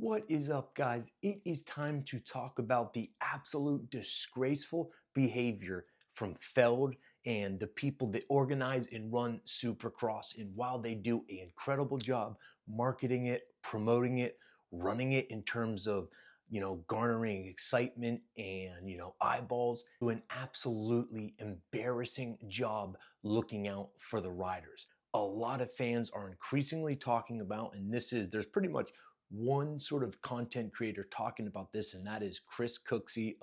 What is up, guys? It is time to talk about the absolute disgraceful behavior from Feld and the people that organize and run Supercross. And while they do an incredible job marketing it, promoting it, running it in terms of, garnering excitement and, eyeballs, do an absolutely embarrassing job looking out for the riders. A lot of fans are increasingly talking about, and there's pretty much one sort of content creator talking about this, and that is Chris Cooksey.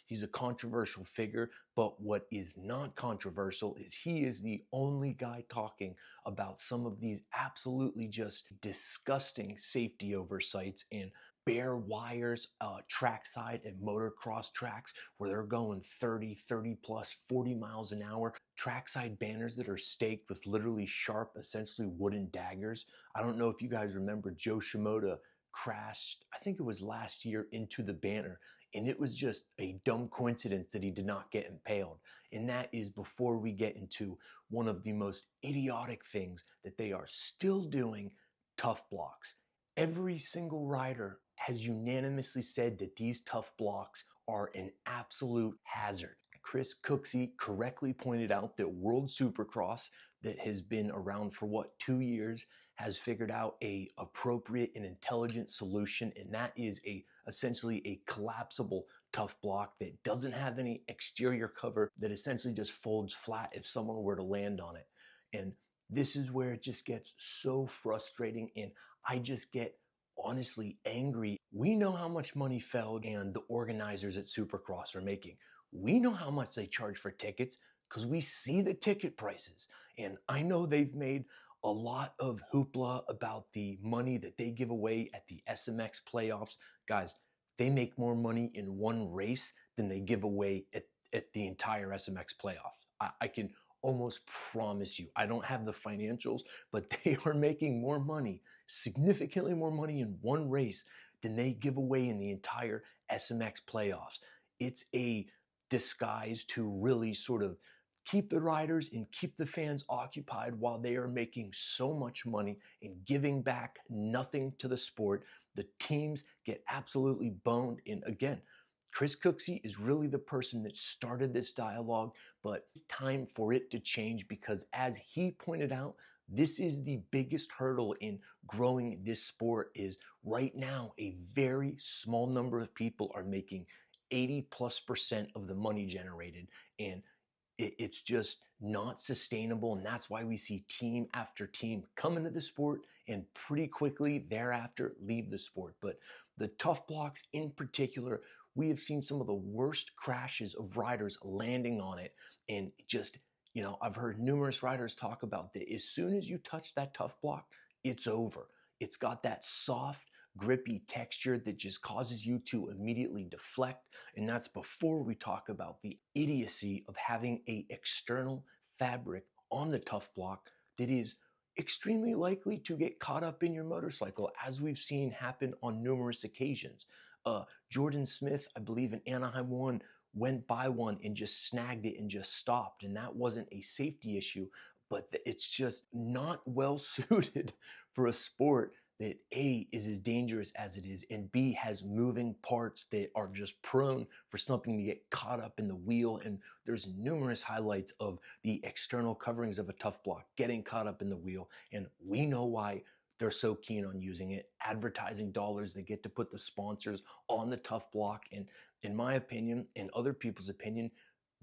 He's a controversial figure, but what is not controversial is he is the only guy talking about some of these absolutely just disgusting safety oversights and bare wires, trackside and motocross tracks where they're going 30 plus 40 miles an hour, trackside banners that are staked with literally sharp, essentially wooden daggers. I don't know if you guys remember Joe Shimoda crashed, I think it was last year, into the banner, and it was just a dumb coincidence that he did not get impaled. And that is before we get into one of the most idiotic things that they are still doing: tough blocks. Every single rider has unanimously said that these tough blocks are an absolute hazard. Chris Cooksey correctly pointed out that World Supercross, that has been around for 2 years, has figured out a appropriate and intelligent solution, and that is essentially a collapsible tough block that doesn't have any exterior cover, that essentially just folds flat if someone were to land on it. And this is where it just gets so frustrating, and I just get honestly angry. We know how much money Feld and the organizers at Supercross are making. We know how much they charge for tickets because we see the ticket prices. And I know they've made a lot of hoopla about the money that they give away at the SMX playoffs. Guys, they make more money in one race than they give away at the entire SMX playoffs. I can almost promise you. I don't have the financials, but they are making more money, significantly more money in one race than they give away in the entire SMX playoffs. It's a disguise to really sort of keep the riders and keep the fans occupied while they are making so much money and giving back nothing to the sport. The teams get absolutely boned. And again, Chris Cooksey is really the person that started this dialogue, but it's time for it to change because, as he pointed out, this is the biggest hurdle in growing this sport. Is right now a very small number of people are making 80+% of the money generated, and it's just not sustainable. And that's why we see team after team come into the sport and pretty quickly thereafter leave the sport. But the tough blocks in particular, we have seen some of the worst crashes of riders landing on it. And just, I've heard numerous riders talk about that. As soon as you touch that tough block, it's over. It's got that soft, grippy texture that just causes you to immediately deflect. And that's before we talk about the idiocy of having an external fabric on the tough block that is extremely likely to get caught up in your motorcycle, as we've seen happen on numerous occasions. Jordan Smith, I believe in Anaheim 1, went by one and just snagged it and just stopped. And that wasn't a safety issue, but it's just not well suited for a sport that A, is as dangerous as it is, and B, has moving parts that are just prone for something to get caught up in the wheel. And there's numerous highlights of the external coverings of a tough block getting caught up in the wheel, and we know why they're so keen on using it. Advertising dollars, they get to put the sponsors on the tough block, and in my opinion, and other people's opinion,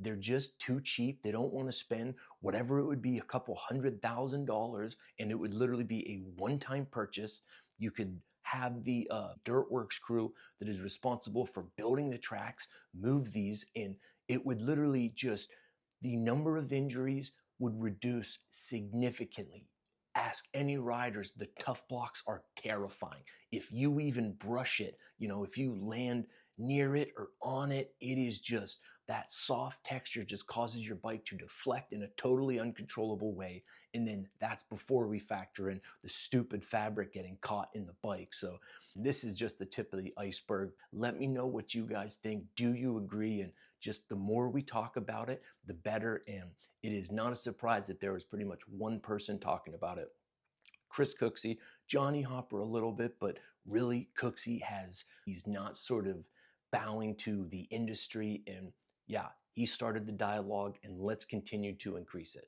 they're just too cheap. They don't want to spend whatever it would be, a couple $100,000, and it would literally be a one-time purchase. You could have the Dirtworks crew that is responsible for building the tracks move these, and it would literally just, the number of injuries would reduce significantly. Ask any riders, the tough blocks are terrifying. If you even brush it, if you land near it or on it, it is just, that soft texture just causes your bike to deflect in a totally uncontrollable way. And then that's before we factor in the stupid fabric getting caught in the bike. So this is just the tip of the iceberg. Let me know what you guys think. Do you agree? And just the more we talk about it, the better. And it is not a surprise that there was pretty much one person talking about it: Chris Cooksey, Johnny Hopper a little bit, but really Cooksey he's not sort of bowing to the industry. And yeah, he started the dialogue, and let's continue to increase it.